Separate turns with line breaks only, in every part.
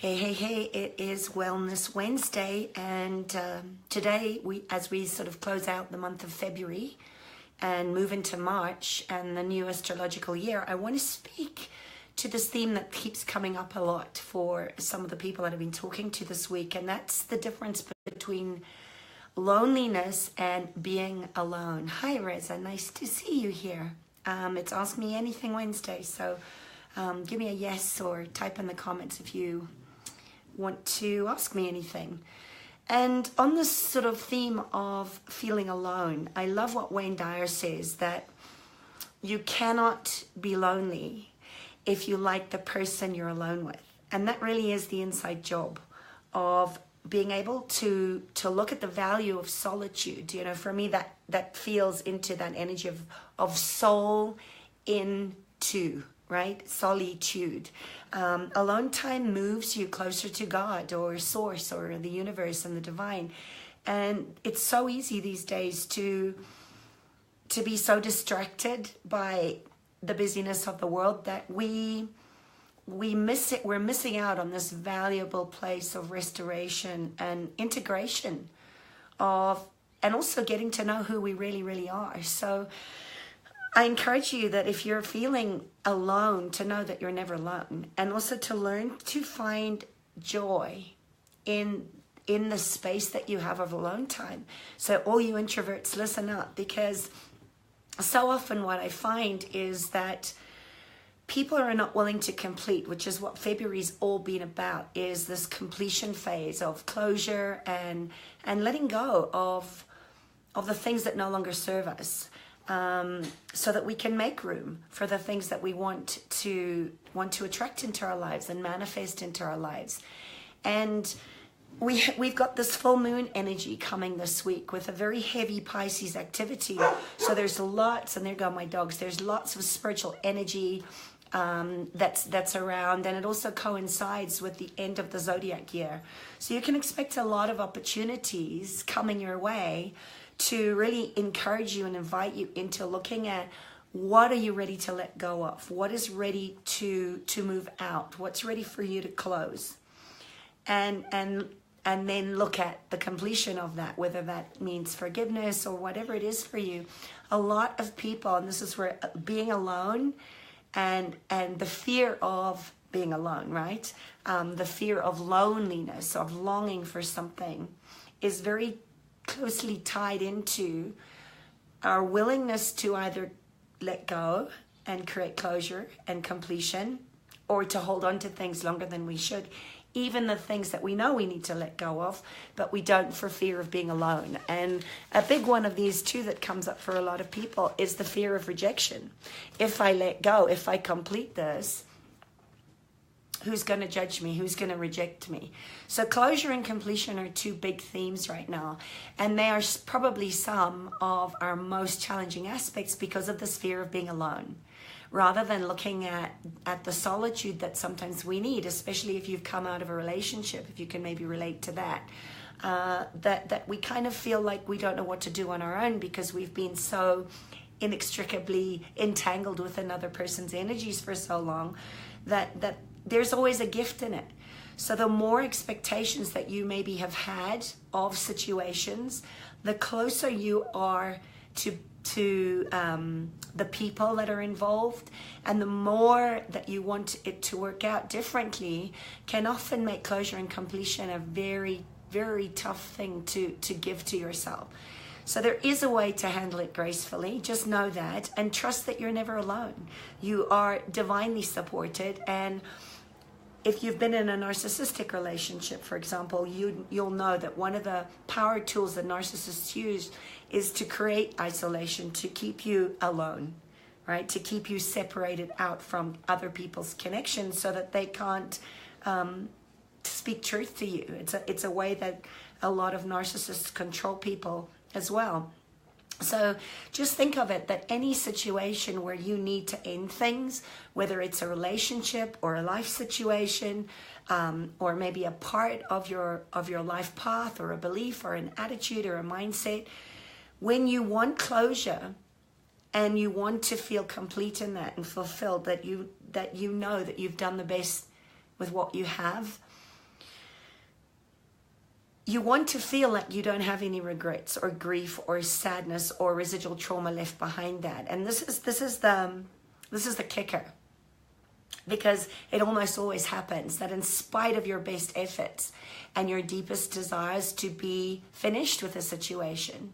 Hey, it is Wellness Wednesday, and today, as we sort of close out the month of February and move into March and the new astrological year, I want to speak to this theme that keeps coming up a lot for some of the people that I've been talking to this week, and that's the difference between loneliness and being alone. Hi, Reza, nice to see you here. It's Ask Me Anything Wednesday, so give me a yes or type in the comments if you want to ask me anything. And on this sort of theme of feeling alone, I love what Dyer says, that you cannot be lonely if you like the person you're alone with. And that really is the inside job of being able to look at the value of solitude. You know, for me, that feels into that energy of soul into, right? Solitude. Alone time moves you closer to God or source or the universe and the divine. And it's so easy these days to be so distracted by the busyness of the world that we miss it. We're missing out on this valuable place of restoration and integration and also getting to know who we really, really are. So I encourage you that if you're feeling alone, to know that you're never alone, and also to learn to find joy in the space that you have of alone time. So all you introverts, listen up, because so often what I find is that people are not willing to complete, which is what February's all been about, is this completion phase of closure and letting go of the things that no longer serve us. So that we can make room for the things that we want to attract into our lives and manifest into our lives. And we've got this full moon energy coming this week with a very heavy Pisces activity. So there's lots, and there go my dogs, there's lots of spiritual energy that's around, and it also coincides with the end of the zodiac year. So you can expect a lot of opportunities coming your way to really encourage you and invite you into looking at what are you ready to let go of, what is ready to move out, what's ready for you to close, and then look at the completion of that, whether that means forgiveness or whatever it is for you. A lot of people, and this is where being alone and the fear of being alone, right? The fear of loneliness, of longing for something, is very closely tied into our willingness to either let go and create closure and completion, or to hold on to things longer than we should, even the things that we know we need to let go of, but we don't for fear of being alone. And a big one of these too that comes up for a lot of people is the fear of rejection. If I let go, if I complete this, who's going to judge me? Who's going to reject me? So closure and completion are two big themes right now. And they are probably some of our most challenging aspects because of this fear of being alone. Rather than looking at the solitude that sometimes we need, especially if you've come out of a relationship, if you can maybe relate to that, that we kind of feel like we don't know what to do on our own because we've been so inextricably entangled with another person's energies for so long that there's always a gift in it. So the more expectations that you maybe have had of situations, the closer you are to the people that are involved, and the more that you want it to work out differently, can often make closure and completion a very, very tough thing to give to yourself. So there is a way to handle it gracefully. Just know that, and trust that you're never alone. You are divinely supported. And if you've been in a narcissistic relationship, for example, you'll know that one of the power tools that narcissists use is to create isolation, to keep you alone, right? To keep you separated out from other people's connections so that they can't speak truth to you. It's a way that a lot of narcissists control people as well. So just think of it that any situation where you need to end things, whether it's a relationship or a life situation, or maybe a part of your life path or a belief or an attitude or a mindset, when you want closure and you want to feel complete in that and fulfilled, that you know that you've done the best with what you have, you want to feel like you don't have any regrets or grief or sadness or residual trauma left behind that. And this is the kicker, because it almost always happens that in spite of your best efforts and your deepest desires to be finished with a situation,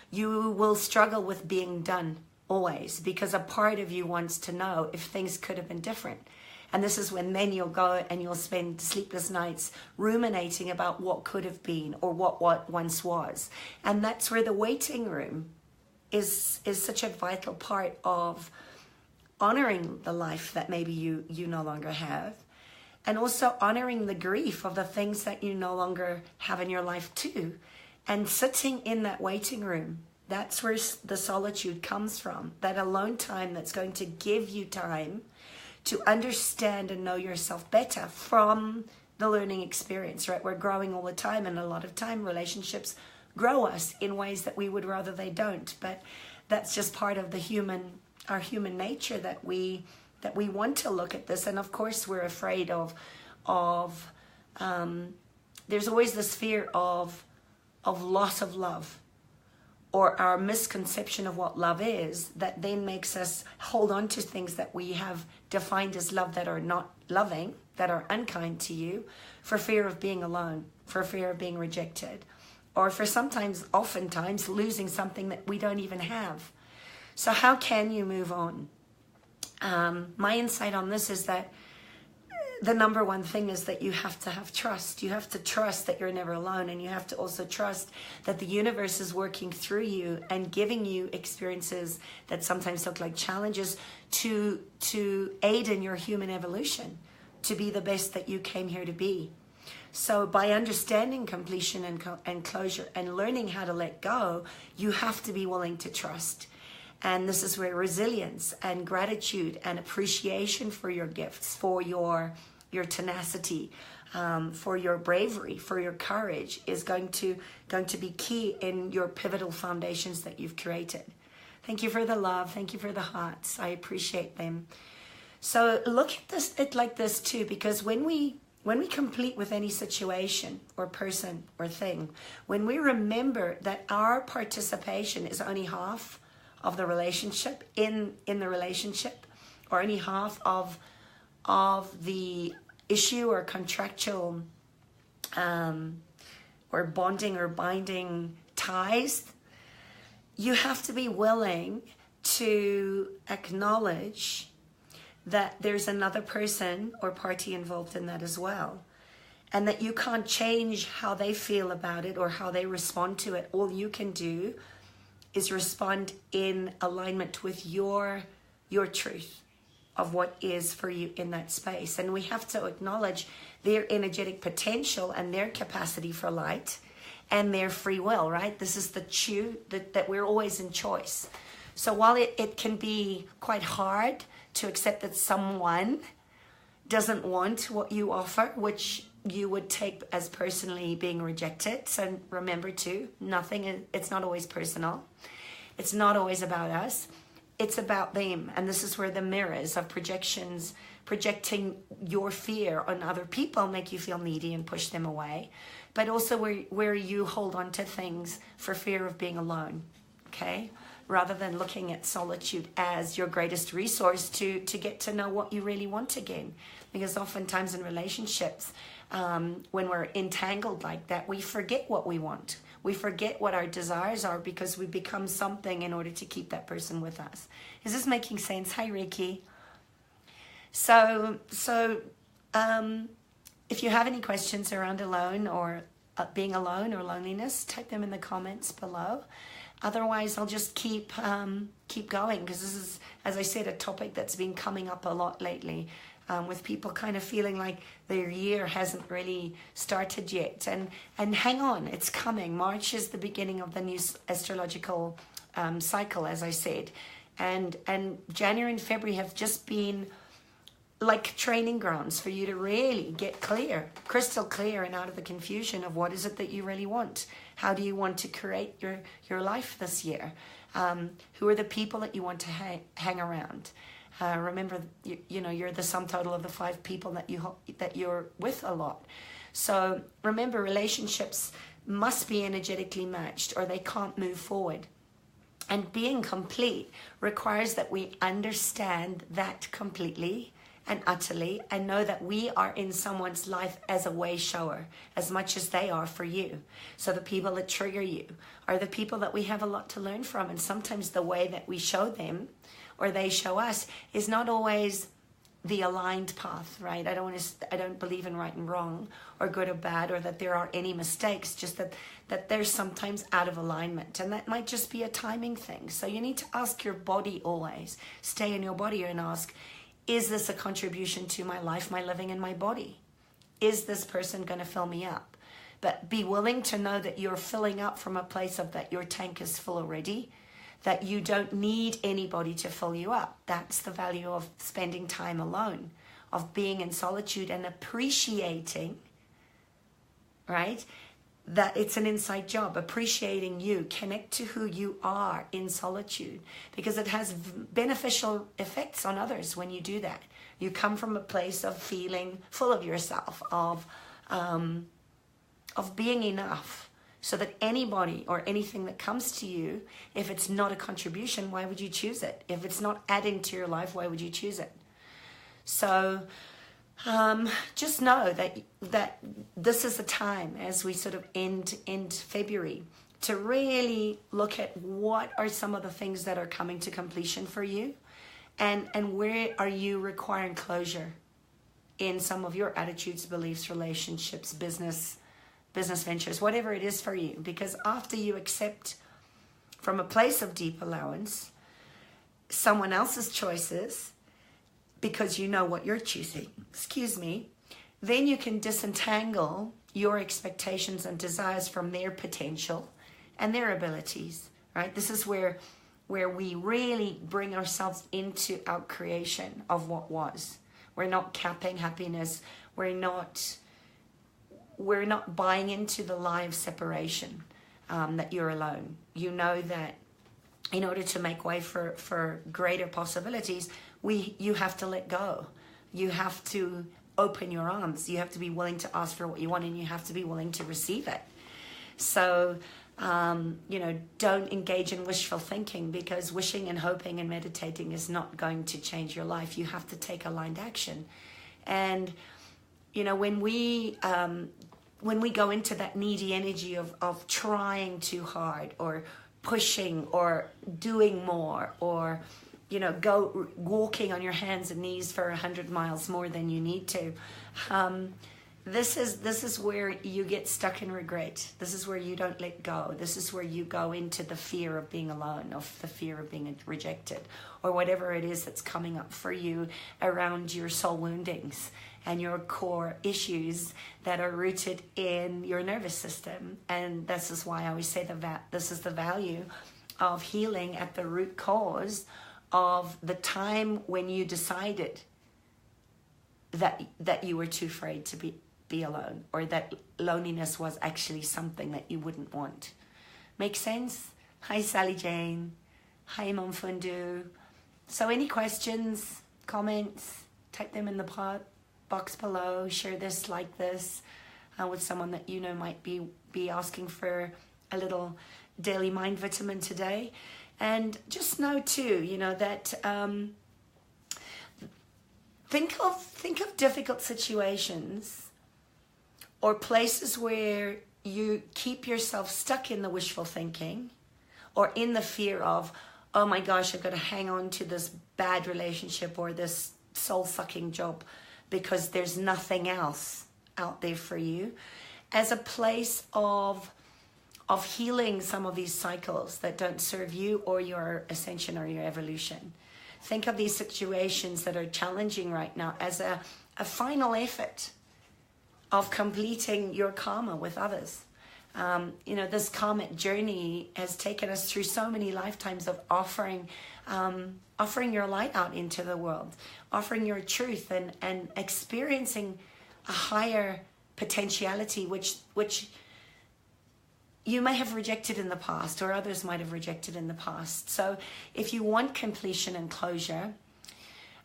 you will struggle with being done always, because a part of you wants to know if things could have been different. And this is when then you'll go and you'll spend sleepless nights ruminating about what could have been or what once was. And that's where the waiting room is such a vital part of honoring the life that maybe you no longer have, and also honoring the grief of the things that you no longer have in your life too. And sitting in that waiting room, that's where the solitude comes from, that alone time that's going to give you time to understand and know yourself better from the learning experience, right? We're growing all the time, and a lot of time relationships grow us in ways that we would rather they don't. But that's just part of our human nature, that we want to look at this. And of course we're afraid of there's always this fear of loss of love, or our misconception of what love is, that then makes us hold on to things that we have defined as love that are not loving, that are unkind to you, for fear of being alone, for fear of being rejected, or for oftentimes losing something that we don't even have. So how can you move on? My insight on this is that the number one thing is that you have to have trust. You have to trust that you're never alone, and you have to also trust that the universe is working through you and giving you experiences that sometimes look like challenges to aid in your human evolution, to be the best that you came here to be. So by understanding completion and closure and learning how to let go, you have to be willing to trust. And this is where resilience and gratitude and appreciation for your gifts, for your tenacity, for your bravery, for your courage is going to be key in your pivotal foundations that you've created. Thank you for the love. Thank you for the hearts. I appreciate them. So look at it like this too, because when we complete with any situation or person or thing, when we remember that our participation is only half of the relationship, in the relationship, or only half of the issue or contractual or bonding or binding ties, you have to be willing to acknowledge that there's another person or party involved in that as well, and that you can't change how they feel about it or how they respond to it. All you can do is respond in alignment with your truth of what is for you in that space. And we have to acknowledge their energetic potential and their capacity for light and their free will, right? This is that we're always in choice. So while it can be quite hard to accept that someone doesn't want what you offer, which you would take as personally being rejected. So remember too, it's not always personal. It's not always about us. It's about them. And this is where the mirrors of projecting your fear on other people make you feel needy and push them away. But also where you hold on to things for fear of being alone, okay? Rather than looking at solitude as your greatest resource to get to know what you really want again. Because oftentimes in relationships, when we're entangled like that, we forget what we want. We forget what our desires are because we become something in order to keep that person with us. Is this making sense? Hi, Ricky. So if you have any questions around alone or being alone or loneliness, type them in the comments below. Otherwise, I'll just keep going, because this is, as I said, a topic that's been coming up a lot lately, with people kind of feeling like their year hasn't really started yet. And hang on, it's coming. March is the beginning of the new astrological cycle, as I said. And January and February have just been like training grounds for you to really get clear, crystal clear, and out of the confusion of what is it that you really want. How do you want to create your life this year? Who are the people that you want to hang around? Remember, you're the sum total of the 5 people that you're with a lot. So remember, relationships must be energetically matched or they can't move forward. And being complete requires that we understand that completely and utterly, and know that we are in someone's life as a way shower as much as they are for you. So the people that trigger you are the people that we have a lot to learn from, and sometimes the way that we show them or they show us is not always the aligned path, right? I don't believe in right and wrong or good or bad, or that there are any mistakes, just that they're sometimes out of alignment, and that might just be a timing thing. So you need to ask your body always, stay in your body and ask, is this a contribution to my life, my living in my body? Is this person going to fill me up? But be willing to know that you're filling up from a place of that your tank is full already, that you don't need anybody to fill you up. That's the value of spending time alone, of being in solitude and appreciating, right? That it's an inside job, appreciating you, connect to who you are in solitude, because it has beneficial effects on others when you do that. You come from a place of feeling full of yourself, of being enough, so that anybody or anything that comes to you, if it's not a contribution, why would you choose it? If it's not adding to your life, why would you choose it? So just know that this is the time, as we sort of end February, to really look at what are some of the things that are coming to completion for you, and where are you requiring closure in some of your attitudes, beliefs, relationships, business ventures, whatever it is for you. Because after you accept from a place of deep allowance someone else's choices, because you know what you're choosing, then you can disentangle your expectations and desires from their potential and their abilities, right? This is where we really bring ourselves into our creation of what was. We're not capping happiness. We're not buying into the lie of separation, that you're alone. You know that in order to make way for greater possibilities, you have to let go. You have to open your arms. You have to be willing to ask for what you want, and you have to be willing to receive it. So, don't engage in wishful thinking, because wishing and hoping and meditating is not going to change your life. You have to take aligned action. And, when we go into that needy energy of trying too hard, or pushing, or doing more, or go walking on your hands and knees for 100 miles more than you need to, this is where you get stuck in regret. This is where you don't let go. This is where you go into the fear of being alone, of the fear of being rejected, or whatever it is that's coming up for you around your soul woundings and your core issues that are rooted in your nervous system. And this is why I always say this is the value of healing at the root cause of the time when you decided that you were too afraid to be alone, or that loneliness was actually something that you wouldn't want. Make sense? Hi, Sally Jane. Hi, Mom Fundu. So any questions, comments, type them in the box below. Share this, like this, with someone that might be asking for a little daily mind vitamin today. And just know too, that think of difficult situations or places where you keep yourself stuck in the wishful thinking, or in the fear of, oh my gosh, I've got to hang on to this bad relationship or this soul-sucking job because there's nothing else out there for you, as a place of healing some of these cycles that don't serve you or your ascension or your evolution. Think of these situations that are challenging right now as a final effort of completing your karma with others. This karmic journey has taken us through so many lifetimes of offering your light out into the world, offering your truth, and experiencing a higher potentiality, which you may have rejected in the past, or others might have rejected in the past. So if you want completion and closure,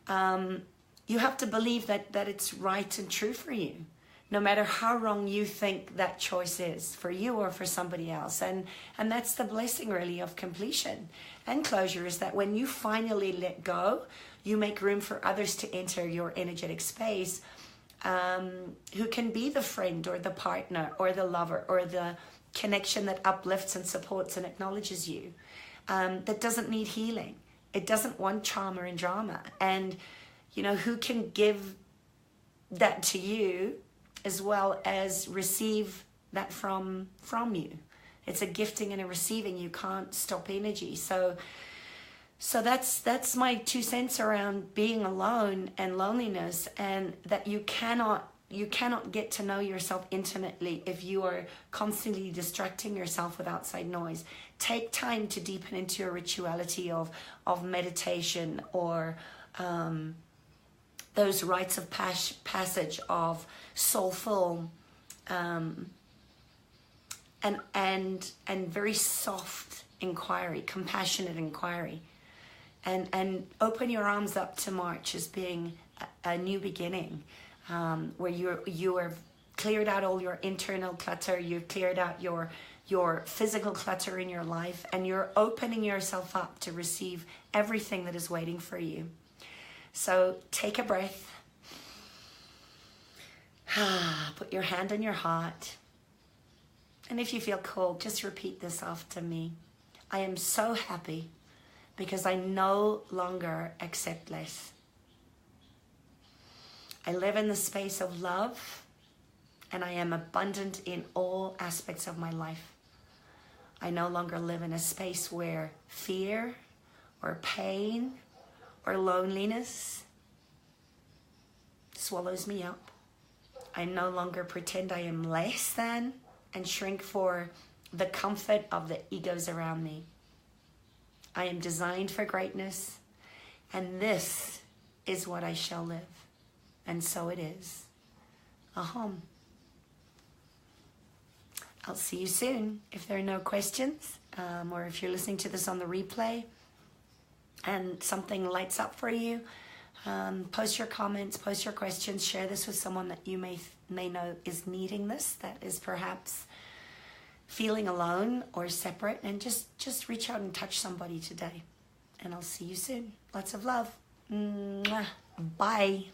you have to believe that it's right and true for you. no matter how wrong you think that choice is for you or for somebody else. And that's the blessing really of completion and closure, is that when you finally let go, you make room for others to enter your energetic space, who can be the friend or the partner or the lover or the connection that uplifts and supports and acknowledges you, that doesn't need healing. It doesn't want trauma and drama. And, you know, who can give that to you as well as receive that from you. It's a gifting and a receiving. You can't stop energy. So that's my 2 cents around being alone and loneliness, and that you cannot get to know yourself intimately if you are constantly distracting yourself with outside noise. Take time to deepen into your rituality of meditation, or those rites of passage of soulful and very soft inquiry, compassionate inquiry, and open your arms up to March as being a new beginning, where you are cleared out all your internal clutter, you've cleared out your physical clutter in your life, and you're opening yourself up to receive everything that is waiting for you. So take a breath. Put your hand on your heart. And if you feel cold, just repeat this after me. I am so happy because I no longer accept less. I live in the space of love, and I am abundant in all aspects of my life. I no longer live in a space where fear or pain or loneliness swallows me up. I no longer pretend I am less than and shrink for the comfort of the egos around me. I am designed for greatness, and this is what I shall live. And so it is. Aham. I'll see you soon. If there are no questions, or if you're listening to this on the replay and something lights up for you, post your comments, post your questions, share this with someone that you may know is needing this, that is perhaps feeling alone or separate, and just reach out and touch somebody today. And I'll see you soon. Lots of love. Mwah. Bye.